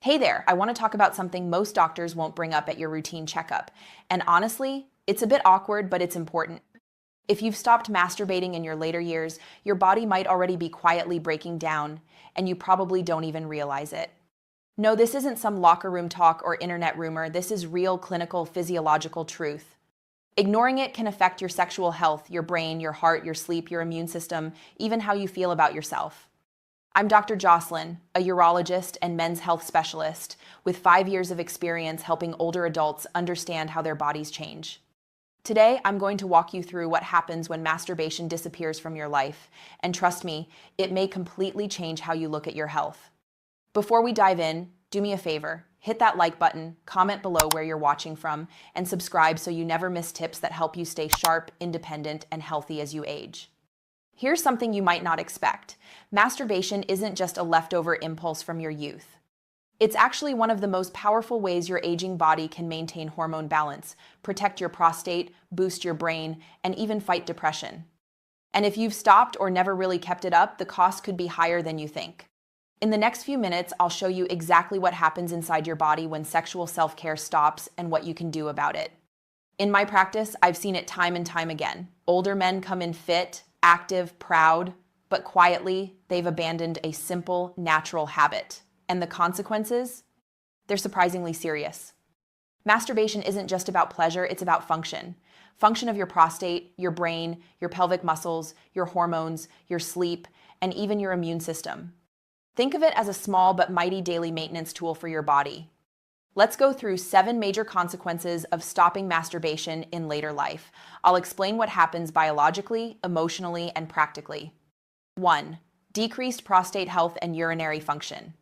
Hey there, I want to talk about something most doctors won't bring up at your routine checkup. And honestly, it's a bit awkward, but it's important. If you've stopped masturbating in your later years, your body might already be quietly breaking down, and you probably don't even realize it. No, this isn't some locker room talk or internet rumor. This is real clinical physiological truth. Ignoring it can affect your sexual health, your brain, your heart, your sleep, your immune system, even how you feel about yourself. I'm Dr. Jocelyn, a urologist and men's health specialist with 5 years of experience helping older adults understand how their bodies change. Today, I'm going to walk you through what happens when masturbation disappears from your life, and trust me, it may completely change how you look at your health. Before we dive in, do me a favor, hit that like button, comment below where you're watching from, and subscribe so you never miss tips that help you stay sharp, independent, and healthy as you age. Here's something you might not expect. Masturbation isn't just a leftover impulse from your youth. It's actually one of the most powerful ways your aging body can maintain hormone balance, protect your prostate, boost your brain, and even fight depression. And if you've stopped or never really kept it up, the cost could be higher than you think. In the next few minutes, I'll show you exactly what happens inside your body when sexual self-care stops and what you can do about it. In my practice, I've seen it time and time again. Older men come in fit, active, proud, but quietly, they've abandoned a simple, natural habit. And the consequences? They're surprisingly serious. Masturbation isn't just about pleasure, it's about function. Function of your prostate, your brain, your pelvic muscles, your hormones, your sleep, and even your immune system. Think of it as a small but mighty daily maintenance tool for your body. Let's go through 7 major consequences of stopping masturbation in later life. I'll explain what happens biologically, emotionally, and practically. 1. Decreased prostate health and urinary function.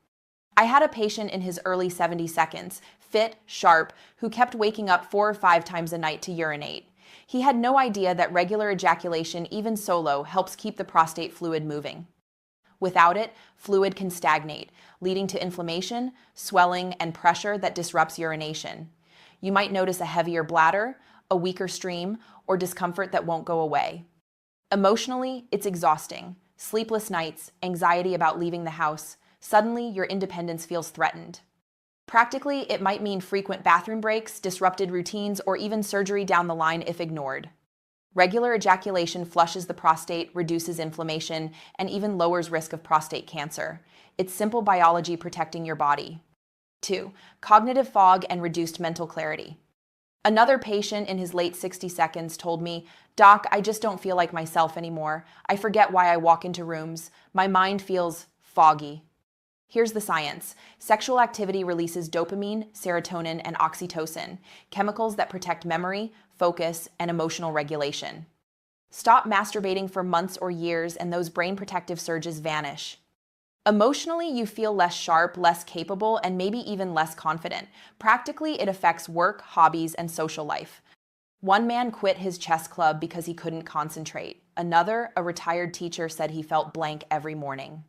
I had a patient in his early 70 seconds, fit, sharp, who kept waking up 4 or 5 times a night to urinate. He had no idea that regular ejaculation, even solo, helps keep the prostate fluid moving. Without it, fluid can stagnate, leading to inflammation, swelling, and pressure that disrupts urination. You might notice a heavier bladder, a weaker stream, or discomfort that won't go away. Emotionally, it's exhausting. Sleepless nights, anxiety about leaving the house. Suddenly, your independence feels threatened. Practically, it might mean frequent bathroom breaks, disrupted routines, or even surgery down the line if ignored. Regular ejaculation flushes the prostate, reduces inflammation, and even lowers risk of prostate cancer. It's simple biology protecting your body. 2. Cognitive fog and reduced mental clarity. Another patient in his late 60 seconds told me, "Doc, I just don't feel like myself anymore. I forget why I walk into rooms. My mind feels foggy." Here's the science. Sexual activity releases dopamine, serotonin, and oxytocin, chemicals that protect memory, focus, and emotional regulation. Stop masturbating for months or years, and those brain protective surges vanish. Emotionally, you feel less sharp, less capable, and maybe even less confident. Practically, it affects work, hobbies, and social life. One man quit his chess club because he couldn't concentrate. Another, a retired teacher, said he felt blank every morning.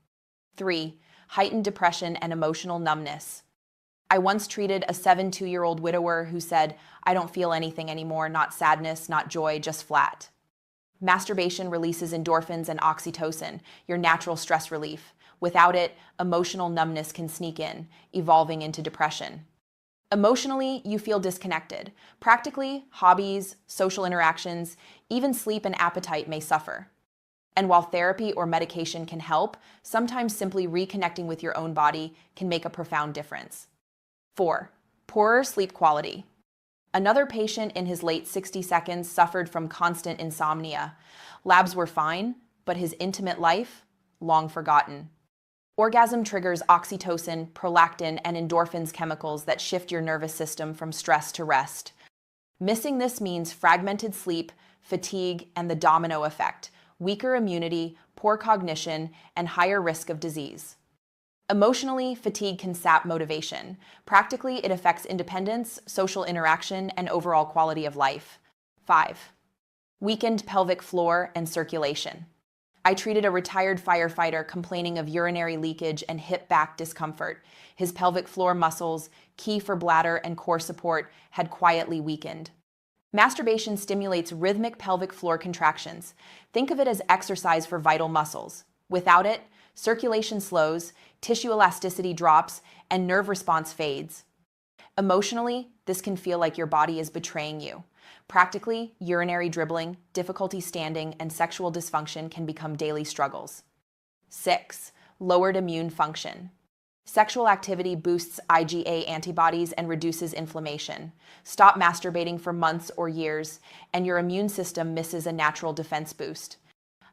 3. Heightened depression and emotional numbness. I once treated a 72-year-old widower who said, "I don't feel anything anymore, not sadness, not joy, just flat." Masturbation releases endorphins and oxytocin, your natural stress relief. Without it, emotional numbness can sneak in, evolving into depression. Emotionally, you feel disconnected. Practically, hobbies, social interactions, even sleep and appetite may suffer. And while therapy or medication can help, sometimes simply reconnecting with your own body can make a profound difference. 4. Poorer sleep quality. Another patient in his late 60 seconds suffered from constant insomnia. Labs were fine, but his intimate life, long forgotten. Orgasm triggers oxytocin, prolactin, and endorphins, chemicals that shift your nervous system from stress to rest. Missing this means fragmented sleep, fatigue, and the domino effect, weaker immunity, poor cognition, and higher risk of disease. Emotionally, fatigue can sap motivation. Practically, it affects independence, social interaction, and overall quality of life. 5. Weakened pelvic floor and circulation. I treated a retired firefighter complaining of urinary leakage and hip-back discomfort. His pelvic floor muscles, key for bladder and core support, had quietly weakened. Masturbation stimulates rhythmic pelvic floor contractions. Think of it as exercise for vital muscles. Without it, Circulation slows, tissue elasticity drops, and nerve response fades. Emotionally, this can feel like your body is betraying you. Practically, urinary dribbling, difficulty standing, and sexual dysfunction can become daily struggles. 6. Lowered immune function. Sexual activity boosts IgA antibodies and reduces inflammation. Stop masturbating for months or years, and your immune system misses a natural defense boost.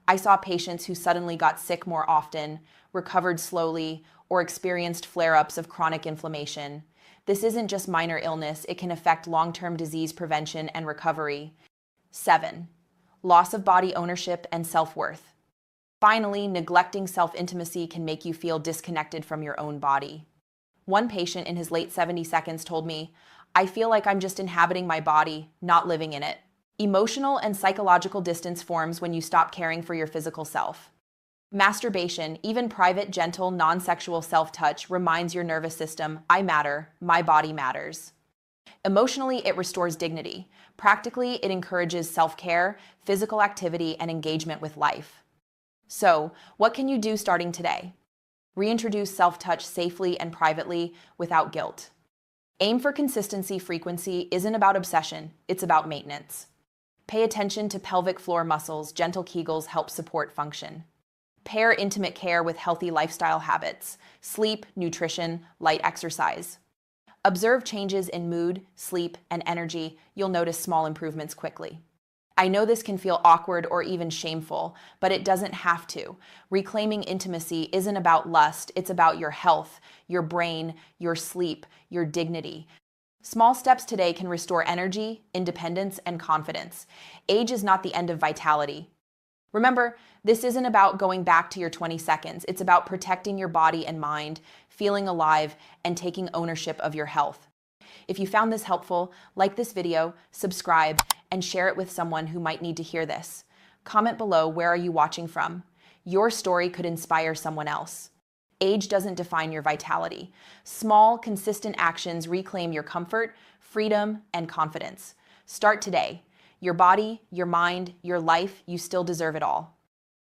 I saw patients who suddenly got sick more often, recovered slowly, or experienced flare-ups of chronic inflammation. This isn't just minor illness, it can affect long-term disease prevention and recovery. 7. Loss of body ownership and self-worth. Finally, neglecting self-intimacy can make you feel disconnected from your own body. One patient in his late 70 seconds told me, "I feel like I'm just inhabiting my body, not living in it." Emotional and psychological distance forms when you stop caring for your physical self. Masturbation, even private, gentle, non-sexual self-touch, reminds your nervous system, "I matter, my body matters." Emotionally, it restores dignity. Practically, it encourages self-care, physical activity, and engagement with life. So, what can you do starting today? Reintroduce self-touch safely and privately without guilt. Aim for consistency. Frequency isn't about obsession, it's about maintenance. Pay attention to pelvic floor muscles. Gentle Kegels help support function. Pair intimate care with healthy lifestyle habits: sleep, nutrition, light exercise. Observe changes in mood, sleep, and energy. You'll notice small improvements quickly. I know this can feel awkward or even shameful, but it doesn't have to. Reclaiming intimacy isn't about lust, it's about your health, your brain, your sleep, your dignity. Small steps today can restore energy, independence, and confidence. Age is not the end of vitality. Remember, this isn't about going back to your 20 seconds. It's about protecting your body and mind, feeling alive, and taking ownership of your health. If you found this helpful, like this video, subscribe, and share it with someone who might need to hear this. Comment below, where are you watching from? Your story could inspire someone else. Age doesn't define your vitality. Small, consistent actions reclaim your comfort, freedom, and confidence. Start today. Your body, your mind, your life, you still deserve it all.